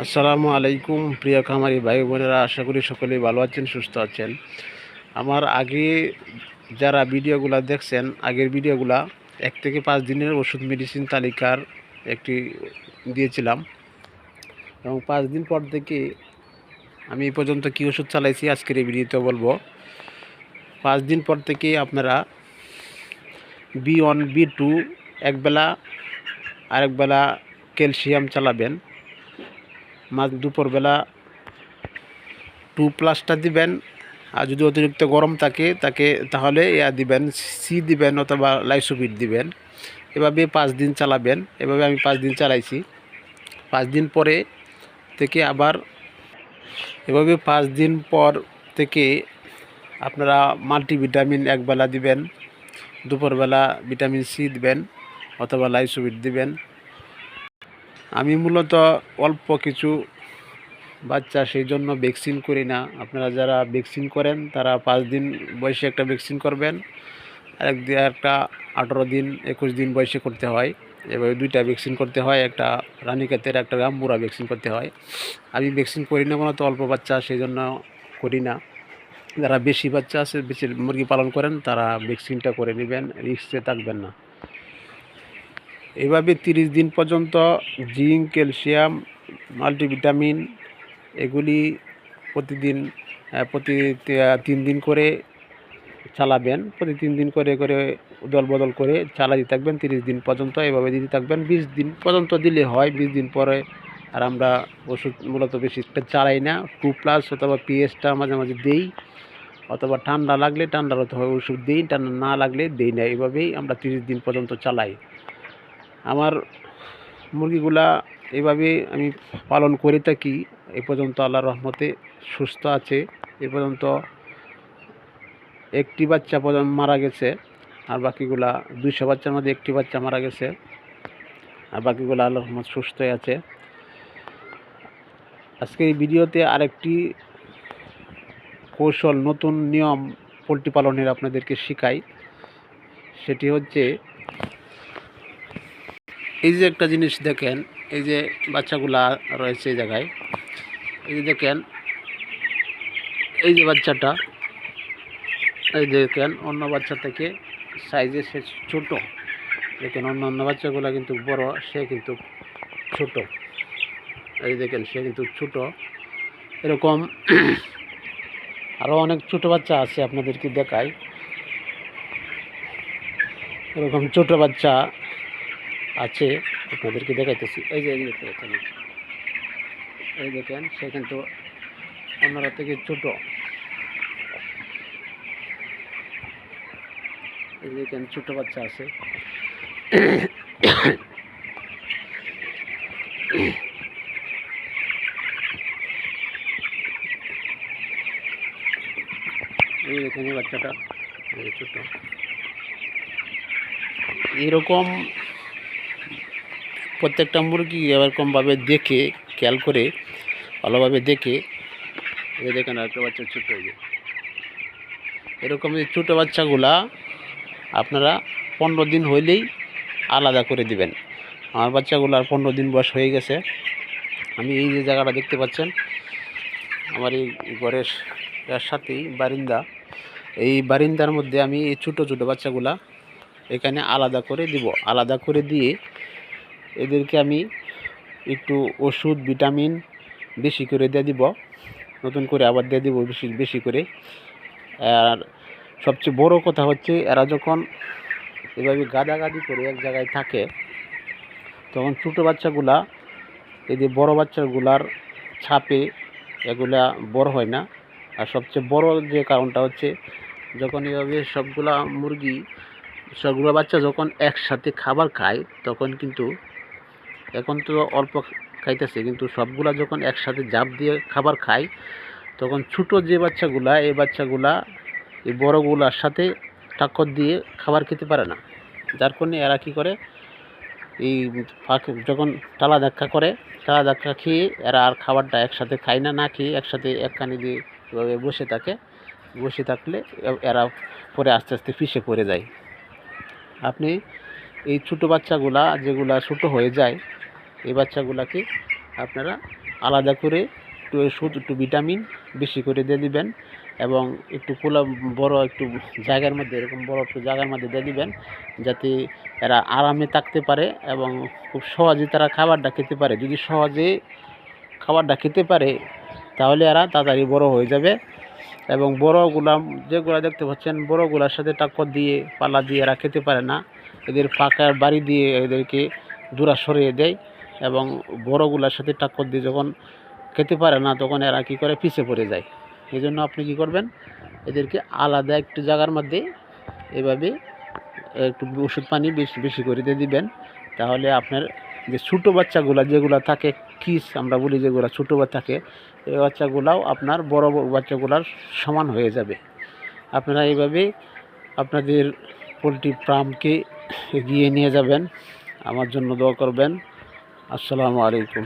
আসসালামু আলাইকুম প্রিয় খামারি ভাই বোনেরা, আশা করি সকলেই ভালো আছেন, সুস্থ আছেন। আমার আগে যারা ভিডিওগুলো দেখছেন, আগের ভিডিওগুলা 1 থেকে 5 দিনের ওষুধ মেডিসিন তালিকার একটি দিয়েছিলাম, এবং 5 দিন পর থেকে আমি এই পর্যন্ত কী ওষুধ চালাইছি আজকের এই ভিডিওতে বলবো। 5 দিন পর থেকে আপনারা B1 B2 একবেলা, আরেকবেলা ক্যালসিয়াম চালাবেন। দুপুরবেলা 2+টা দিবেন, আর যদি অতিরিক্ত গরম থাকে তাহলে দিবেন, সি দিবেন অথবা লাইসোবিট দিবেন। এভাবে 5 দিন চালাবেন। এভাবে আমি 5 দিন চালাইছি। 5 দিন পরে থেকে আবার এভাবে 5 দিন পর থেকে আপনারা মাল্টিভিটামিন একবেলা দিবেন, দুপুরবেলা ভিটামিন সি দিবেন অথবা লাইসোবিট দিবেন। আমি মূলত অল্প কিছু বাচ্চা, সেই জন্য ভ্যাকসিন করি না। আপনারা যারা ভ্যাকসিন করেন তারা 5 দিন বয়সে একটা ভ্যাকসিন করবেন, আর একটা 18 দিন 21 দিন বয়সে করতে হয়। এভাবে 2টা ভ্যাকসিন করতে হয়, একটা রানীক্ষেতের, একটা গাম্বুরা ভ্যাকসিন করতে হয়। আমি ভ্যাকসিন করি না, কোনো তো অল্প বাচ্চা, সেই জন্য করি না। যারা বেশি বাচ্চা আছে, বেশি মুরগি পালন করেন, তারা ভ্যাকসিনটা করে নেবেন, রিস্কে থাকবেন না। এভাবে 30 দিন পর্যন্ত জিঙ্ক, ক্যালসিয়াম, মাল্টিভিটামিন এগুলি প্রতিদিন প্রতি 3 দিন করে চালাবেন। প্রতি 3 দিন করে করে দল বদল করে চালাতে থাকবেন 30 দিন পর্যন্ত। এভাবে দিতে থাকবেন। 20 দিন পর্যন্ত দিলে হয়। 20 দিন পরে আর আমরা ওষুধ মূলত বেশি চালাই না। 2+ অথবা পিএসটা মাঝে মাঝে দেই, অথবা ঠান্ডা লাগলে ঠান্ডার অথবা ওষুধ দিই, ঠান্ডা না লাগলে দিই না। এভাবেই আমরা 30 দিন পর্যন্ত চালাই। আমার মুরগিগুলা এভাবে আমি পালন করে থাকি। এ পর্যন্ত আল্লাহর রহমতে সুস্থ আছে। এ পর্যন্ত একটি বাচ্চা পর্যন্ত মারা গেছে, আর বাকিগুলা 200 বাচ্চার মধ্যে একটি বাচ্চা মারা গেছে, আর বাকিগুলো আল্লাহর রহমতে সুস্থই আছে। আজকে এই ভিডিওতে আরেকটি কৌশল, নতুন নিয়ম পোলট্রি পালনের আপনাদেরকে শিখাই। সেটি হচ্ছে, এই যে একটা জিনিস দেখেন, এই যে বাচ্চাগুলা রয়েছে এই জায়গায়, এই যে দেখেন, এই যে বাচ্চাটা, এই দেখেন অন্য বাচ্চা থেকে সাইজে সে ছোট। দেখেন অন্য বাচ্চাগুলো কিন্তু বড়, সে কিন্তু ছোট। এই দেখেন সে কিন্তু ছোট। এরকম আরও অনেক ছোট বাচ্চা আছে, আপনাদেরকে দেখাই। এরকম ছোট বাচ্চা আছে, আপনাদেরকে দেখাইতেছি। এই যে এই দেখেন সে কিন্তু অন্যরা থেকে ছোট। এই দেখেন ছোট বাচ্চা আছে। এই দেখেন এই বাচ্চাটা ছোট। এরকম প্রত্যেকটা মুরগি এরকমভাবে দেখে, খেয়াল করে ভালোভাবে দেখে, এই দেখেন একটা বাচ্চা ছোট হয়ে যায়। এরকম এই ছোটো বাচ্চাগুলা আপনারা 15 দিন হইলেই আলাদা করে দিবেন। আমার বাচ্চাগুলার 15 দিন বয়স হয়ে গেছে। আমি এই যে জায়গাটা দেখতে পাচ্ছেন, আমার এই ঘরের সাথেই বারিন্দা। এই বারিন্দার মধ্যে আমি এই ছোটো ছোটো বাচ্চাগুলা এখানে আলাদা করে দিব। আলাদা করে দিয়ে এদেরকে আমি একটু ওষুধ, ভিটামিন বেশি করে দিয়ে দিব, নতুন করে আবার দিয়ে দিব বেশি বেশি করে। আর সবচেয়ে বড় কথা হচ্ছে, এরা যখন এভাবে গাদাগাদি করে এক জায়গায় থাকে, তখন ছোটো বাচ্চাগুলা এই যে বড়ো বাচ্চাগুলার ছাপে এগুলা বড় হয় না। আর সবচেয়ে বড় যে কারণটা হচ্ছে, যখন এভাবে সবগুলা মুরগি, সবগুলো বাচ্চা যখন একসাথে খাবার খায়, তখন কিন্তু, এখন তো অল্প খাইতেছে, কিন্তু সবগুলা যখন একসাথে জাপ দিয়ে খাবার খায়, তখন ছোটো যে বাচ্চাগুলা, এই বাচ্চাগুলা এই বড়গুলার সাথে টাক্কর দিয়ে খাবার খেতে পারে না। যার কারণে এরা কী করে, এই যখন টালা ধাক্কা করে, টালা ধাক্কা খেয়ে এরা আর খাবারটা একসাথে খায় না, না খেয়ে একসাথে একখানি দিয়ে এভাবে বসে থাকে। বসে থাকলে এরা পরে আস্তে আস্তে পিষে পড়ে যায়। আপনি এই ছোটো বাচ্চাগুলা, যেগুলা ছোটো হয়ে যায়, এই বাচ্চাগুলাকে আপনারা আলাদা করে একটু ওষুধ, একটু ভিটামিন বেশি করে দিয়ে দিবেন এবং একটু বড় একটু জায়গার মধ্যে, এরকম বড় একটু জায়গার মধ্যে দিয়ে দিবেন, যাতে এরা আরামে থাকতে পারে এবং খুব সহজে তারা খাবারটা খেতে পারে। যদি সহজে খাবারটা খেতে পারে তাহলে এরা তাড়াতাড়ি বড় হয়ে যাবে। এবং বড়গুলা যেগুলা দেখতে পাচ্ছেন, বড়গুলার সাথে টাক্কর দিয়ে পাল্লা দিয়ে এরা খেতে পারে না, এদের পাকার বাড়ি দিয়ে এদেরকে দূরে সরিয়ে দেয় এবং বড়গুলার সাথে টাক্কর দিয়ে যখন খেতে পারে না তখন এরা কী করে, পিছিয়ে পড়ে যায়। এই জন্য আপনি কী করবেন, এদেরকে আলাদা একটু জায়গার মধ্যে এভাবে একটু ওষুধ পানি বেশি বেশি করে দিয়ে দিবেন। তাহলে আপনার যে ছোটো বাচ্চাগুলা যেগুলো থাকে, কিস আমরা বলি যেগুলো ছোটো বাচ্চা থাকে, এই বাচ্চাগুলাও আপনার বড় বাচ্চাগুলার সমান হয়ে যাবে। আপনারা এইভাবে আপনাদের পোলট্রি ফার্মকে এগিয়ে নিয়ে যাবেন। আমার জন্য দোয়া করবেন। আসসালামু আলাইকুম।